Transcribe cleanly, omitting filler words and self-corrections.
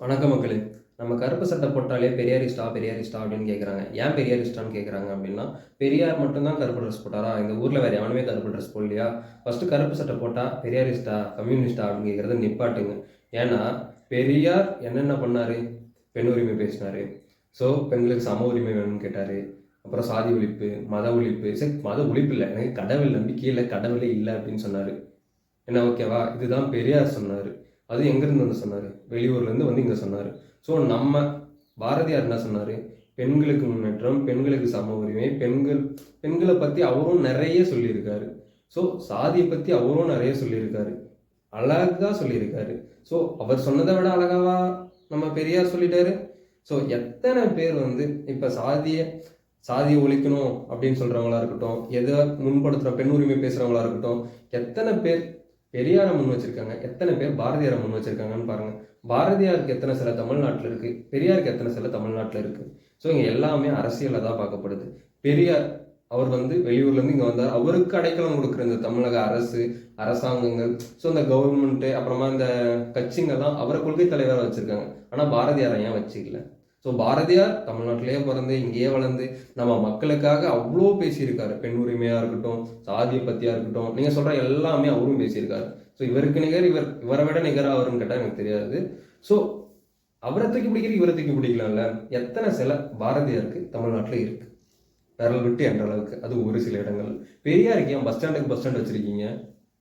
வணக்கம் மக்களே. நம்ம கருப்பு சட்டை போட்டாலே பெரியாரிஸ்டா பெரியாரிஸ்டா அப்படின்னு கேட்குறாங்க. ஏன் பெரியாரிஸ்டான்னு கேட்குறாங்க அப்படின்னா, பெரியார் மட்டும் தான் கருப்பு ட்ரெஸ் போட்டாரா? இந்த ஊர்ல வேற எவனுமே கருப்பு ட்ரெஸ் போடலையா? ஃபர்ஸ்ட்டு கருப்பு சட்டை போட்டா பெரியாரிஸ்டா, கம்யூனிஸ்டா அப்படின்னு கேட்குறத நிப்பாட்டுங்க. ஏன்னா, பெரியார் என்னென்ன பண்ணாரு? பெண் உரிமை பேசினாரு. ஸோ பெண்களுக்கு சம உரிமை வேணும்னு கேட்டாரு. அப்புறம் சாதி ஒழிப்பு, மத ஒழிப்பு. சரி, மத ஒழிப்பு இல்லை, எனக்கு கடவுள் நம்பிக்கை இல்லை, கடவுளே இல்லை அப்படின்னு சொன்னாரு. என்ன ஓகேவா? இதுதான் பெரியார் சொன்னாரு. அது எங்கேருந்து வந்து சொன்னாரு? வெளியூர்லேருந்து வந்து இங்கே சொன்னாரு. ஸோ நம்ம பாரதியார் என்ன சொன்னாரு? பெண்களுக்கு முன்னேற்றம், பெண்களுக்கு சம உரிமை, பெண்களை பற்றி அவரும் நிறைய சொல்லியிருக்காரு. ஸோ சாதியை பற்றி அவரும் நிறைய சொல்லியிருக்காரு. அழகா சொல்லியிருக்காரு. ஸோ அவர் சொன்னதை விட அழகாவா நம்ம பெரியார் சொல்லிட்டாரு? ஸோ எத்தனை பேர் வந்து இப்போ சாதியை ஒழிக்கணும் அப்படின்னு சொல்றவங்களா இருக்கட்டும், எதை முன்படுத்துற பெண் உரிமை பேசுறவங்களா இருக்கட்டும், எத்தனை பேர் பெரியாரை முன் வச்சிருக்காங்க, எத்தனை பேர் பாரதியாரை முன் வச்சிருக்காங்கன்னு பாருங்க. பாரதியாருக்கு எத்தனை சிலை தமிழ்நாட்டில் இருக்கு, பெரியாருக்கு எத்தனை சிலை தமிழ்நாட்டில் இருக்கு. ஸோ இங்க எல்லாமே அரசியல தான் பார்க்கப்படுது. பெரியார் அவர் வந்து வெளியூர்ல இருந்து இங்க வந்தார். அவருக்கு அடைக்கலம் கொடுக்குற இந்த தமிழக அரசு, அரசாங்கங்கள், ஸோ இந்த கவர்மெண்ட், அப்புறமா இந்த கட்சிங்கெல்லாம் அவரை கொள்கை தலைவராக வச்சிருக்காங்க. ஆனா பாரதியாரை ஏன் வச்சுக்கல? ஸோ பாரதியார் தமிழ்நாட்டிலேயே பிறந்து இங்கேயே வளர்ந்து நம்ம மக்களுக்காக அவ்வளோ பேசியிருக்காரு. பெண் உரிமையா இருக்கட்டும், சாதியை பத்தியா இருக்கட்டும், நீங்க சொல்ற எல்லாமே அவரும் பேசியிருக்காரு. ஸோ இவருக்கு நிகர் இவரை விட நிகராக அவருன்னு கேட்டால் எனக்கு தெரியாது. ஸோ அவரை தூக்கி பிடிக்கிற இவரை தூக்கி பிடிக்கலாம்ல. எத்தனை சிலை பாரதியாருக்கு தமிழ்நாட்டில் இருக்கு, விரல் விட்டு என்ற அளவுக்கு, அது ஒரு சில இடங்கள். பெரியாருக்கு ஏன் பஸ் ஸ்டாண்டுக்கு பஸ் ஸ்டாண்ட் வச்சிருக்கீங்க?